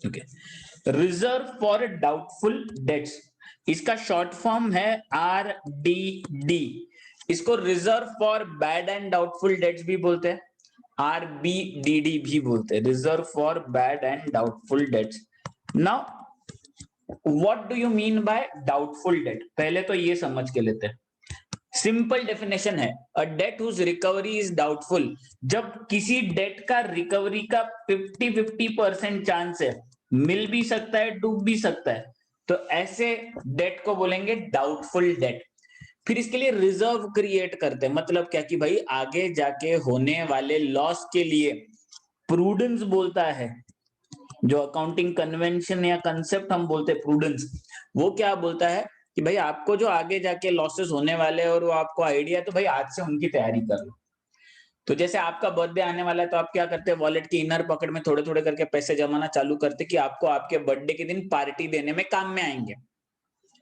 Okay, reserve for doubtful dates, इसका short form है RDD। इसको reserve for bad and doubtful debts भी बोलते हैं, RBDD भी बोलते हैं, reserve for bad and doubtful debts. Now what do you mean by doubtful debt, पहले तो ये समझ के लेते हैं। सिंपल डेफिनेशन है, a debt whose recovery is doubtful, जब किसी डेट का रिकवरी का 50-50% चांस है, मिल भी सकता है डूब भी सकता है, तो ऐसे डेट को बोलेंगे डाउटफुल डेट। फिर इसके लिए रिजर्व क्रिएट करते हैं, मतलब क्या कि भाई आगे जाके होने वाले लॉस के लिए प्रूडेंस बोलता है, जो अकाउंटिंग कन्वेंशन या कंसेप्ट हम बोलते हैं प्रूडेंस, वो क्या बोलता है कि भाई आपको जो आगे जाके लॉसेस होने वाले हैं और वो आपको आइडिया है, तो भाई आज से उनकी तैयारी कर लो। तो जैसे आपका बर्थडे आने वाला है, तो आप क्या करते हैं, वॉलेट की इनर पॉकेट में थोड़े थोड़े करके पैसे जमाना चालू करते कि आपको आपके बर्थडे के दिन पार्टी देने में काम में आएंगे।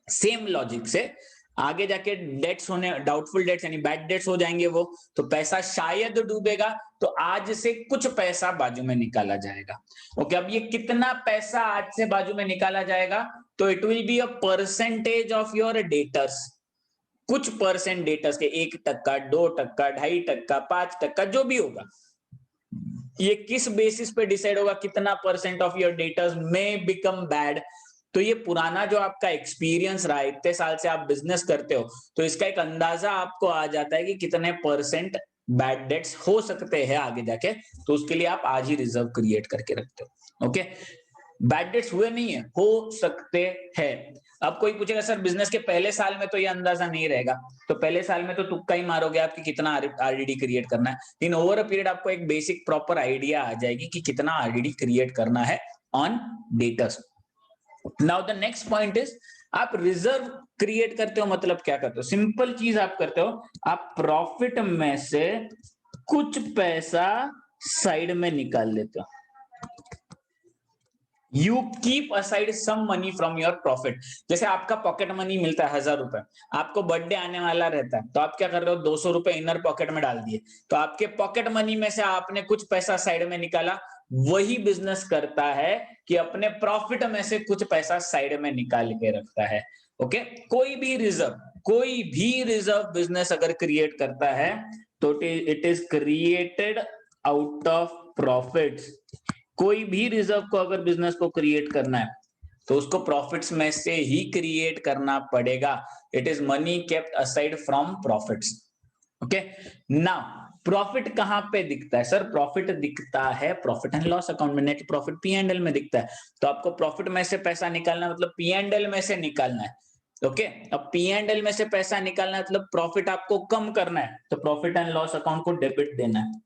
सेम लॉजिक से आगे जाके डेट्स होने, डाउटफुल डेट्स यानी बैड डेट्स हो जाएंगे वो, तो पैसा शायद डूबेगा, तो आज से कुछ पैसा बाजू में निकाला जाएगा। ओके, अब ये कितना पैसा आज से बाजू में निकाला जाएगा, तो it will be a percentage of your debtors, कुछ परसेंट डेटर्स के, 1%, 2%, 2.5%, 5%, जो भी होगा। ये किस बेसिस पे डिसाइड होगा कितना परसेंट ऑफ योर डेटर्स में बिकम बैड, तो ये पुराना जो आपका एक्सपीरियंस रहा है, इतने साल से आप बिजनेस करते हो, तो इसका एक अंदाजा आपको आ जाता है कि कितने परसेंट बैड डेट्स हो सकते हैं आगे जाके, तो उसके लिए आप आज ही रिजर्व क्रिएट करके रखते हो। ओके, बैड डेट्स हुए नहीं है, हो सकते हैं। अब कोई पूछेगा सर बिजनेस के पहले साल में तो ये अंदाजा नहीं रहेगा, तो पहले साल में तो तुक्का ही मारोगे आप कि कितना आरडीडी क्रिएट करना है, इन ओवर अ पीरियड आपको एक बेसिक प्रॉपर आइडिया आ जाएगी कि कितना आरडीडी क्रिएट करना है on debtors. Now the next point is, आप रिजर्व क्रिएट करते हो मतलब क्या करते हो, सिंपल चीज आप करते हो, आप प्रॉफिट में से कुछ पैसा साइड में निकाल लेते हो। You keep aside some money from your profit. जैसे आपका पॉकेट मनी मिलता है 1000 रुपए, आपको बर्थडे आने वाला रहता है, तो आप क्या कर रहे हो, 200 रुपए इनर पॉकेट में डाल दिए, तो आपके पॉकेट मनी में से आपने कुछ पैसा साइड में निकाला। वही बिजनेस करता है कि अपने प्रॉफिट में से कुछ पैसा साइड में निकाल के रखता है। ओके, कोई भी रिजर्व बिजनेस अगर क्रिएट करता है, तो it is created out of profits. कोई भी रिजर्व को अगर बिजनेस को क्रिएट करना है, तो उसको प्रॉफिट्स में से ही क्रिएट करना पड़ेगा। It is money kept aside from profits. Okay, now profit कहां पे दिखता है सर, प्रॉफिट दिखता है प्रॉफिट एंड लॉस अकाउंट में, नेट प्रॉफिट P&L में दिखता है। तो आपको प्रॉफिट में से पैसा निकालना मतलब P&L में से निकालना है। ओके, अब P&L में से पैसा निकालना मतलब प्रॉफिट आपको कम करना है, तो प्रॉफिट एंड लॉस अकाउंट को डेबिट देना है।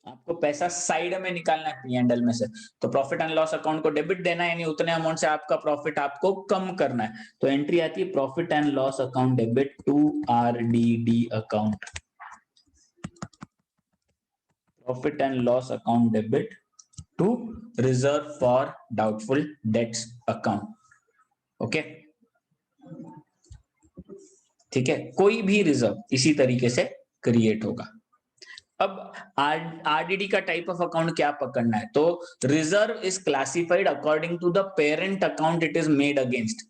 आपको पैसा साइड में निकालना है P&L में से, तो प्रॉफिट एंड लॉस अकाउंट को डेबिट देना है, यानी उतने अमाउंट से आपका प्रॉफिट आपको कम करना है। तो एंट्री आती है profit and loss account debit to RDD account, profit and loss account debit to reserve for doubtful debts account. Okay, ठीक है, कोई भी रिजर्व इसी तरीके से क्रिएट होगा। अब आरडीडी का टाइप ऑफ अकाउंट क्या पकड़ना है, तो reserve is classified according to the parent account it is made against.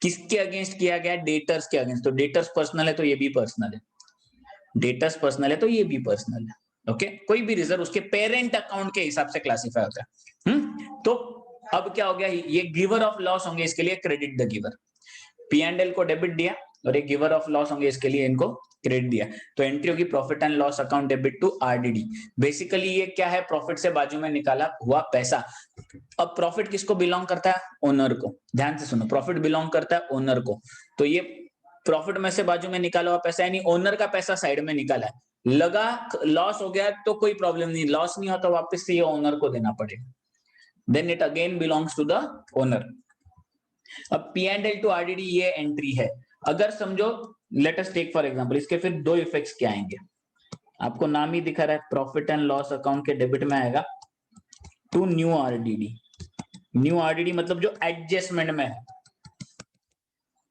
किसके अगेंस्ट किया गया, डेटर्स के अगेंस्ट, तो डेटर्स पर्सनल है तो ये भी पर्सनल है, डेटर्स पर्सनल है तो ये भी पर्सनल है। ओके, कोई भी रिजर्व उसके पेरेंट अकाउंट के हिसाब से क्लासिफाई होता है। तो अब क्या हो गया, ये गिवर ऑफ लॉस होंगे, इसके लिए क्रेडिट द गिवर। P&L को डेबिट दिया और एक गिवर ऑफ लॉस होंगे, इसके लिए इनको क्रेडिट दिया, तो एंट्री होगी profit and loss account debit to RDD। Basically ये क्या है, प्रॉफिट से बाजू में निकाला हुआ पैसा। अब प्रॉफिट किसको बिलोंग करता है, ओनर को। ध्यान से सुनो, प्रॉफिट बिलोंग करता है ओनर को, तो ये प्रॉफिट में से बाजू में निकाला हुआ पैसा, यानी ओनर का पैसा साइड में निकाला है। लगा लॉस हो गया तो कोई प्रॉब्लम नहीं, लॉस नहीं होता वापस से ये ओनर को देना पड़ेगा, then it again belongs to the owner. अब P&L टू RDD ये एंट्री है। अगर समझो, let us take for example, इसके फिर दो इफेक्ट्स क्या आएंगे, आपको नाम ही दिखा रहा है, प्रॉफिट एंड लॉस अकाउंट के डेबिट में आएगा to new RDD। New RDD मतलब जो एडजस्टमेंट में है।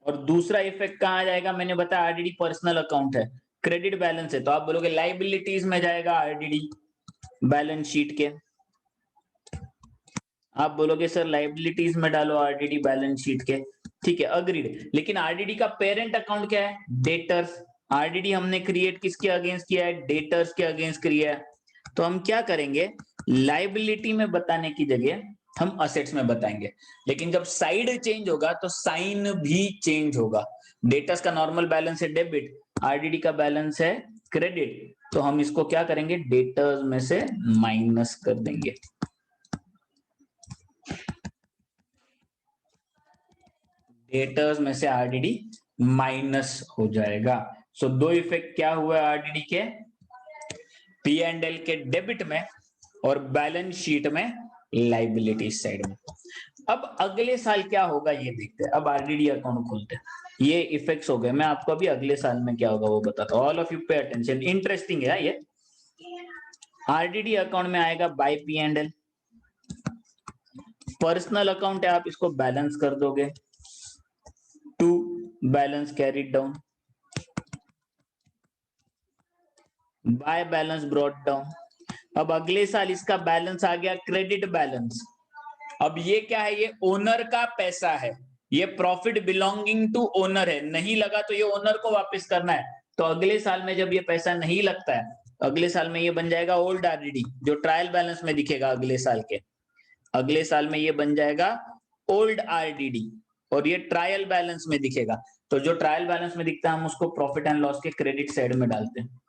और दूसरा इफेक्ट कहां आ जाएगा, मैंने बताया RDD पर्सनल अकाउंट है, क्रेडिट बैलेंस है, तो आप बोलोगे लाइबिलिटीज में जाएगा RDD बैलेंस शीट के। आप बोलोगे सर लाइबिलिटीज में डालो आरडीडी बैलेंस शीट के, ठीक है अग्रीड, लेकिन आरडीडी का पेरेंट अकाउंट क्या है? डेटर्स। आरडीडी हमने क्रिएट किसके अगेंस्ट किया है? डेटर्स के अगेंस्ट किया है। तो हम क्या करेंगे, लाइबिलिटी में बताने की जगह हम असेट्स में बताएंगे, लेकिन जब साइड चेंज होगा तो साइन भी चेंज होगा। डेटर्स का नॉर्मल बैलेंस है डेबिट, आरडीडी का बैलेंस है क्रेडिट, तो हम इसको क्या करेंगे, डेटर्स में से माइनस कर देंगे। डेटर्स में से आरडीडी माइनस हो जाएगा। सो दो इफेक्ट क्या हुआ आरडीडी के, पी एंड एल के डेबिट में और बैलेंस शीट में लाइबिलिटी साइड में। अब अगले साल क्या होगा ये देखते हैं। अब आरडीडी अकाउंट खोलते हैं, ये इफेक्ट्स हो गए, मैं आपको अभी अगले साल में क्या होगा वो बताता हूँ। All of you pay attention, interesting है ये। आरडीडी अकाउंट में आएगा by P and L, personal account है आप इसको बैलेंस कर दोगे, to balance carried down, by balance brought down. अब अगले साल इसका बैलेंस आ गया क्रेडिट बैलेंस। अब ये क्या है, ये ओनर का पैसा है, ये प्रॉफिट बिलोंगिंग टू ओनर है, नहीं लगा तो ये ओनर को वापस करना है। तो अगले साल में जब ये पैसा नहीं लगता है, अगले साल में ये बन जाएगा ओल्ड आरडीडी, जो ट्रायल बैलेंस में दिखेगा अगले साल के। अगले साल में ये बन जाएगा ओल्ड आरडीडी और ये ट्रायल बैलेंस में दिखेगा। तो जो ट्रायल बैलेंस में दिखता है हम उसको प्रॉफिट एंड लॉस के क्रेडिट साइड में डालते हैं,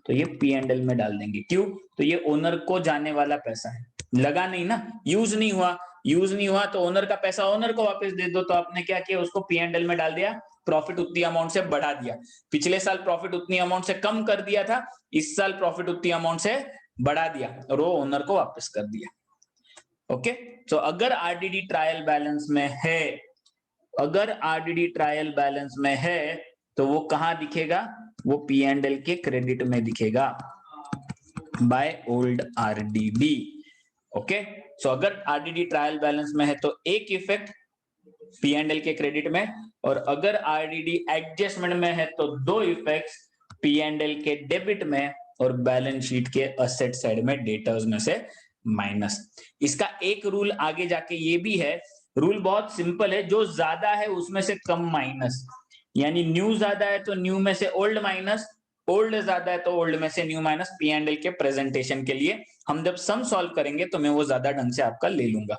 तो ये पी एंड एल में डाल देंगे। क्यों? तो ये ओनर को जाने वाला पैसा है, लगा नहीं ना, यूज नहीं हुआ, यूज नहीं हुआ तो ओनर का पैसा ओनर को वापस दे दो। तो आपने क्या किया, उसको पी एंड एल में डाल दिया, प्रॉफिट उतनी अमाउंट से बढ़ा दिया। पिछले साल प्रॉफिट उतनी अमाउंट से कम कर दिया था, इस साल प्रॉफिट उतनी अमाउंट से बढ़ा दिया और वो ओनर को वापस कर दिया। ओके, तो अगर आरडीडी ट्रायल बैलेंस में है, अगर आरडीडी ट्रायल बैलेंस में है तो वो कहां दिखेगा, वो पी एंड एल के क्रेडिट में दिखेगा बाय ओल्ड आरडीडी। ओके, सो अगर आरडीडी ट्रायल बैलेंस में है तो एक इफेक्ट पी एंड एल के क्रेडिट में, और अगर आरडीडी एडजस्टमेंट में है तो दो इफेक्ट्स पी एंड एल के डेबिट में और बैलेंस शीट के असेट साइड में डेटर्स में से माइनस। इसका एक रूल आगे जाके ये भी है, रूल बहुत सिंपल है, जो ज्यादा है उसमें से कम माइनस, यानी न्यू ज्यादा है तो न्यू में से ओल्ड माइनस, ओल्ड ज्यादा है तो ओल्ड में से new minus. P and L के प्रेजेंटेशन के लिए हम जब सम सॉल्व करेंगे तो मैं वो ज्यादा ढंग से आपका ले लूंगा।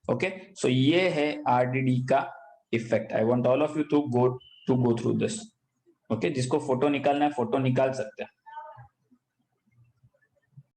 ओके, सो ये है आरडीडी का effect. I want all of you to go through this. Okay, जिसको फोटो निकालना है फोटो निकाल सकते हैं।